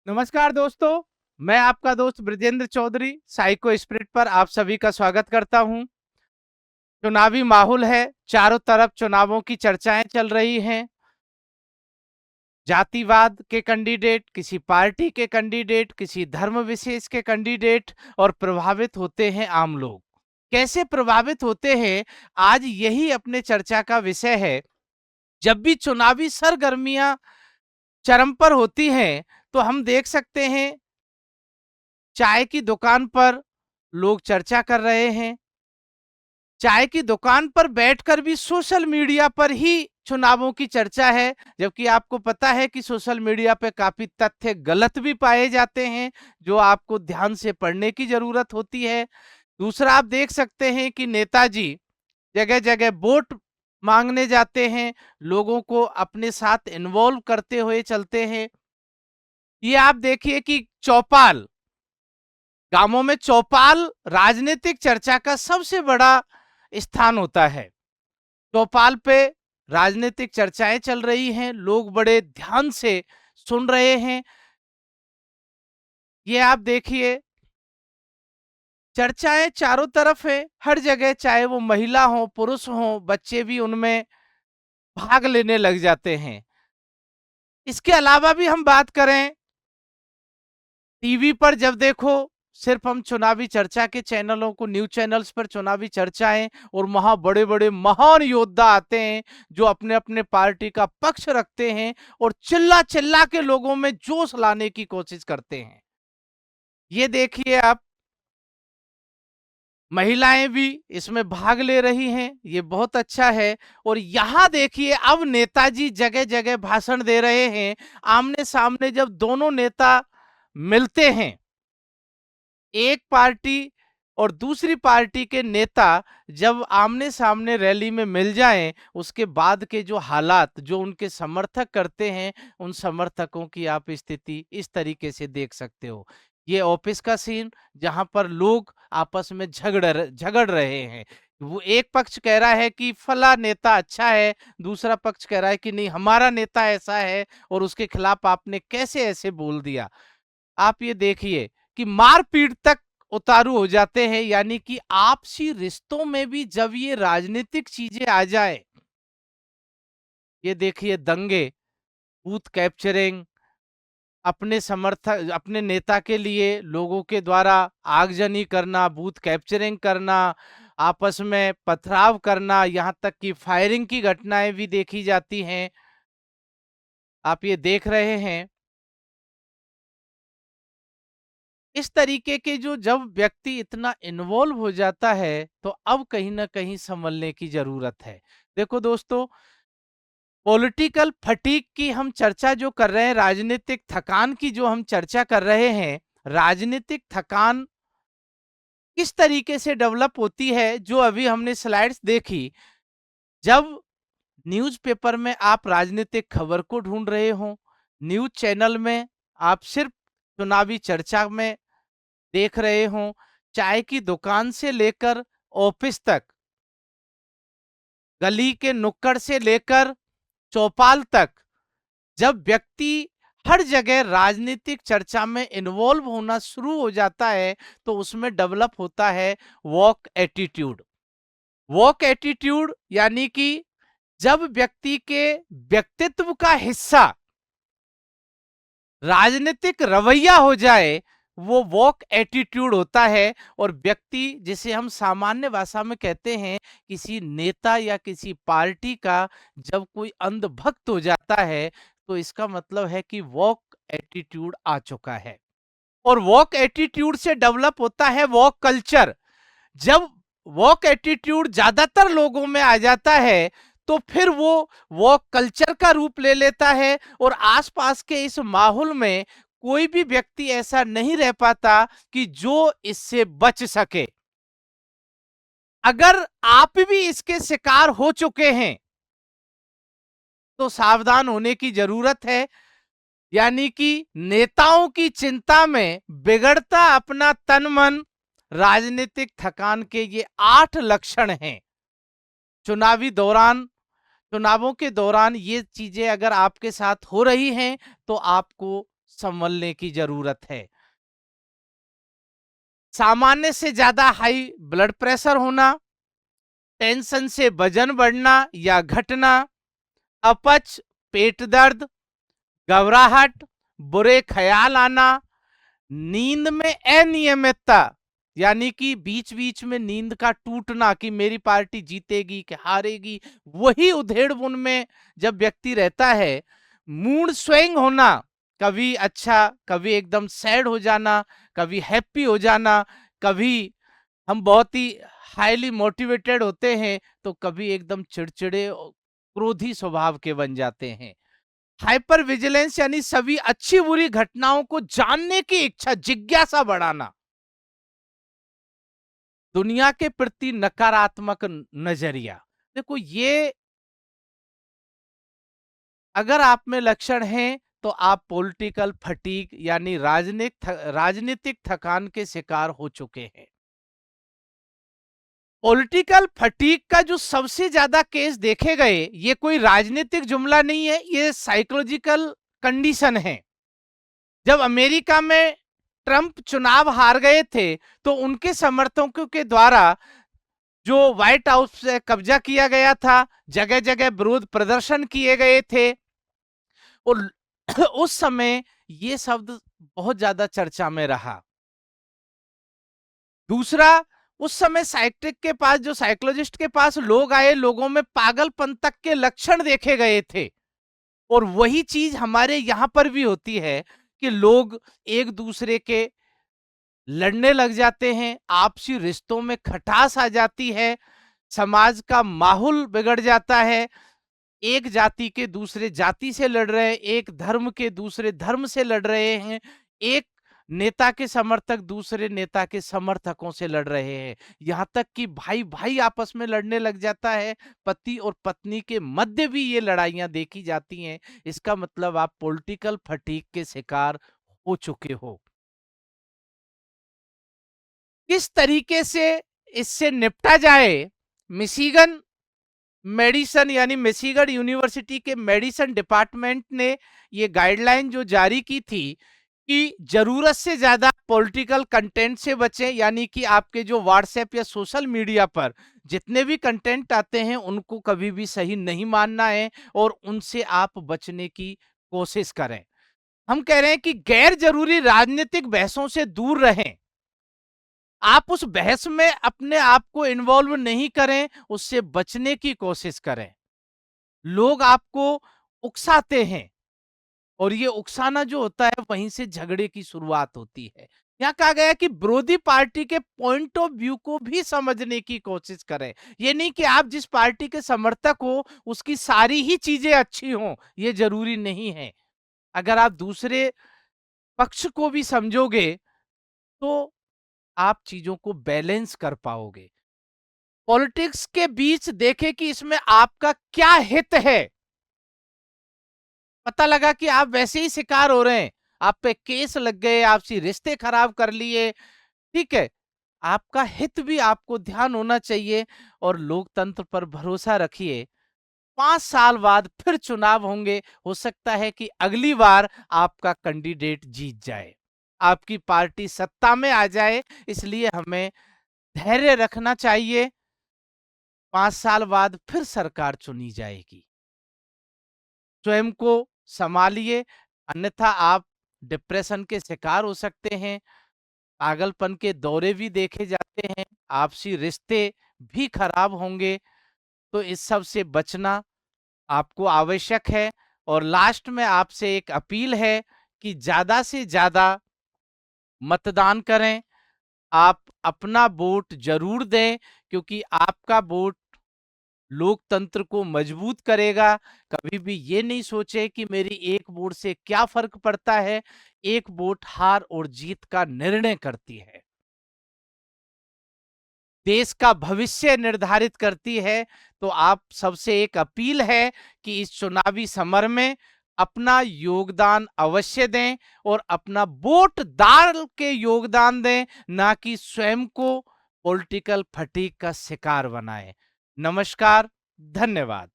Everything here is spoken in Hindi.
नमस्कार दोस्तों, मैं आपका दोस्त ब्रजेंद्र चौधरी साइको स्पिरिट पर आप सभी का स्वागत करता हूं। चुनावी माहौल है, चारों तरफ चुनावों की चर्चाएं चल रही हैं। जातिवाद के कैंडिडेट, किसी पार्टी के कैंडिडेट, किसी धर्म विशेष के कैंडिडेट और प्रभावित होते हैं आम लोग। कैसे प्रभावित होते हैं, आज यही अपने चर्चा का विषय है। जब भी चुनावी सरगर्मियां चरम पर होती हैं, तो हम देख सकते हैं चाय की दुकान पर लोग चर्चा कर रहे हैं। चाय की दुकान पर बैठकर भी सोशल मीडिया पर ही चुनावों की चर्चा है, जबकि आपको पता है कि सोशल मीडिया पे काफी तथ्य गलत भी पाए जाते हैं, जो आपको ध्यान से पढ़ने की जरूरत होती है। दूसरा, आप देख सकते हैं कि नेताजी जगह जगह वोट मांगने जाते हैं, लोगों को अपने साथ इन्वॉल्व करते हुए चलते हैं। ये आप देखिए कि चौपाल, गांवों में चौपाल राजनीतिक चर्चा का सबसे बड़ा स्थान होता है। चौपाल पे राजनीतिक चर्चाएं चल रही हैं, लोग बड़े ध्यान से सुन रहे हैं। ये आप देखिए, चर्चाएं चारों तरफ है, हर जगह, चाहे वो महिला हो, पुरुष हो, बच्चे भी उनमें भाग लेने लग जाते हैं। इसके अलावा भी हम बात करें, टीवी पर जब देखो, सिर्फ हम चुनावी चर्चा के चैनलों को, न्यूज चैनल्स पर चुनावी चर्चाएं और वहां बड़े बड़े महान योद्धा आते हैं जो अपने अपने पार्टी का पक्ष रखते हैं और चिल्ला चिल्ला के लोगों में जोश लाने की कोशिश करते हैं। ये देखिए आप, महिलाएं भी इसमें भाग ले रही हैं, ये बहुत अच्छा है। और यहां देखिए, अब नेताजी जगह जगह भाषण दे रहे हैं। आमने सामने जब दोनों नेता मिलते हैं, एक पार्टी और दूसरी पार्टी के नेता जब आमने सामने रैली में मिल जाएं, उसके बाद के जो हालात, जो उनके समर्थक करते हैं, उन समर्थकों की आप स्थिति इस तरीके से देख सकते हो। ये ऑफिस का सीन, जहां पर लोग आपस में झगड़ रहे हैं। वो एक पक्ष कह रहा है कि फला नेता अच्छा है, दूसरा पक्ष कह रहा है कि नहीं, हमारा नेता ऐसा है और उसके खिलाफ आपने कैसे ऐसे बोल दिया। आप ये देखिए कि मारपीट तक उतारू हो जाते हैं। यानी कि आपसी रिश्तों में भी जब ये राजनीतिक चीजें आ जाए, ये देखिए दंगे, बूथ कैप्चरिंग, अपने समर्थक, अपने नेता के लिए लोगों के द्वारा आगजनी करना, बूथ कैप्चरिंग करना, आपस में पथराव करना, यहां तक कि फायरिंग की घटनाएं भी देखी जाती हैं। आप ये देख रहे हैं, इस तरीके के जो, जब व्यक्ति इतना इन्वॉल्व हो जाता है, तो अब कहीं ना कहीं संभलने की जरूरत है। देखो दोस्तों, पॉलिटिकल फटीग की हम चर्चा जो कर रहे हैं, राजनीतिक थकान की जो हम चर्चा कर रहे हैं, राजनीतिक थकान किस तरीके से डेवलप होती है, जो अभी हमने स्लाइड्स देखी। जब न्यूज़पेपर में आप राजनीतिक खबर को ढूंढ रहे हो, न्यूज चैनल में आप सिर्फ चुनावी चर्चा में देख रहे हो, चाय की दुकान से लेकर ऑफिस तक, गली के नुक्कड़ से लेकर चौपाल तक, जब व्यक्ति हर जगह राजनीतिक चर्चा में इन्वॉल्व होना शुरू हो जाता है, तो उसमें डेवलप होता है वॉक एटीट्यूड। वॉक एटीट्यूड यानी कि जब व्यक्ति के व्यक्तित्व का हिस्सा राजनीतिक रवैया हो जाए, वो वॉक एटीट्यूड होता है। और व्यक्ति, जिसे हम सामान्य भाषा में कहते हैं, किसी नेता या किसी पार्टी का जब कोई अंधभक्त हो जाता है, तो इसका मतलब है कि वॉक एटीट्यूड आ चुका है। और वॉक एटीट्यूड से डेवलप होता है वॉक कल्चर। जब वॉक एटीट्यूड ज्यादातर लोगों में आ जाता है, तो फिर वो कल्चर का रूप ले लेता है। और आसपास के इस माहौल में कोई भी व्यक्ति ऐसा नहीं रह पाता कि जो इससे बच सके। अगर आप भी इसके शिकार हो चुके हैं, तो सावधान होने की जरूरत है। यानी कि नेताओं की चिंता में बिगड़ता अपना तन मन, राजनीतिक थकान के ये 8 लक्षण हैं। चुनावी दौरान, चुनावों के दौरान ये चीजें अगर आपके साथ हो रही हैं, तो आपको संभलने की जरूरत है। सामान्य से ज्यादा हाई ब्लड प्रेशर होना, टेंशन से वजन बढ़ना या घटना, अपच, पेट दर्द, घबराहट, बुरे ख्याल आना, नींद में अनियमितता यानी कि बीच बीच में नींद का टूटना कि मेरी पार्टी जीतेगी कि हारेगी, वही उधेड़-बुन में जब व्यक्ति रहता है, मूड स्विंग होना, कभी अच्छा, कभी एकदम सैड हो जाना, कभी हैप्पी हो जाना, कभी हम बहुत ही हाईली मोटिवेटेड होते हैं तो कभी एकदम चिड़चिड़े क्रोधी स्वभाव के बन जाते हैं। हाइपर विजिलेंस यानी सभी अच्छी बुरी घटनाओं को जानने की इच्छा, जिज्ञासा बढ़ाना, दुनिया के प्रति नकारात्मक नजरिया। देखो ये अगर आप में लक्षण हैं तो आप पॉलिटिकल फटीग यानी राजनीतिक थकान के शिकार हो चुके हैं। पॉलिटिकल फटीग का जो सबसे ज्यादा केस देखे गए, ये कोई राजनीतिक जुमला नहीं है, ये साइकोलॉजिकल कंडीशन है। जब अमेरिका में ट्रंप चुनाव हार गए थे तो उनके समर्थकों के द्वारा जो व्हाइट हाउस से कब्जा किया गया था, जगह जगह विरोध प्रदर्शन किए गए थे और उस समय ये शब्द बहुत ज्यादा चर्चा में रहा। दूसरा, उस समय साइकिट्रिक के पास, जो साइकोलॉजिस्ट के पास लोग आए, लोगों में पागलपन तक के लक्षण देखे गए थे। और वही चीज हमारे यहां पर भी होती है कि लोग एक दूसरे के लड़ने लग जाते हैं, आपसी रिश्तों में खटास आ जाती है, समाज का माहौल बिगड़ जाता है, एक जाति के दूसरे जाति से लड़ रहे हैं, एक धर्म के दूसरे धर्म से लड़ रहे हैं, एक नेता के समर्थक दूसरे नेता के समर्थकों से लड़ रहे हैं, यहां तक कि भाई भाई आपस में लड़ने लग जाता है, पति और पत्नी के मध्य भी ये लड़ाइयां देखी जाती हैं। इसका मतलब आप पॉलिटिकल फटीग के शिकार हो चुके हो। किस तरीके से इससे निपटा जाए, मिशिगन मेडिसन यानी मिशिगन यूनिवर्सिटी के मेडिसन डिपार्टमेंट ने ये गाइडलाइन जो जारी की थी कि जरूरत से ज्यादा पॉलिटिकल कंटेंट से बचें, यानी कि आपके जो व्हाट्सएप या सोशल मीडिया पर जितने भी कंटेंट आते हैं उनको कभी भी सही नहीं मानना है और उनसे आप बचने की कोशिश करें। हम कह रहे हैं कि गैर जरूरी राजनीतिक बहसों से दूर रहें, आप उस बहस में अपने आप को इन्वॉल्व नहीं करें, उससे बचने की कोशिश करें। लोग आपको उकसाते हैं और ये उकसाना जो होता है वहीं से झगड़े की शुरुआत होती है। यहाँ कहा गया कि विरोधी पार्टी के पॉइंट ऑफ व्यू को भी समझने की कोशिश करें। ये नहीं कि आप जिस पार्टी के समर्थक हो उसकी सारी ही चीजें अच्छी हों, ये जरूरी नहीं है। अगर आप दूसरे पक्ष को भी समझोगे तो आप चीजों को बैलेंस कर पाओगे। पॉलिटिक्स के बीच देखें कि इसमें आपका क्या हित है। पता लगा कि आप वैसे ही शिकार हो रहे हैं, आप पे केस लग गए, आपसी रिश्ते खराब कर लिए, ठीक है, आपका हित भी आपको ध्यान होना चाहिए और लोकतंत्र पर भरोसा रखिए। 5 साल बाद फिर चुनाव होंगे, हो सकता है कि अगली बार आपका कैंडिडेट जीत जाए, आपकी पार्टी सत्ता में आ जाए, इसलिए हमें धैर्य रखना चाहिए। 5 साल बाद फिर सरकार चुनी जाएगी। स्वयं को संभालिए, अन्यथा आप डिप्रेशन के शिकार हो सकते हैं, पागलपन के दौरे भी देखे जाते हैं, आपसी रिश्ते भी खराब होंगे। तो इस सब से बचना आपको आवश्यक है। और लास्ट में आपसे एक अपील है कि ज्यादा से ज्यादा मतदान करें, आप अपना वोट जरूर दें, क्योंकि आपका वोट लोकतंत्र को मजबूत करेगा। कभी भी ये नहीं सोचे कि मेरी एक वोट से क्या फर्क पड़ता है, एक वोट हार और जीत का निर्णय करती है, देश का भविष्य निर्धारित करती है। तो आप सबसे एक अपील है कि इस चुनावी समर में अपना योगदान अवश्य दें और अपना वोट डाल के योगदान दें, ना कि स्वयं को पॉलिटिकल फटीग का शिकार बनाएं। नमस्कार, धन्यवाद।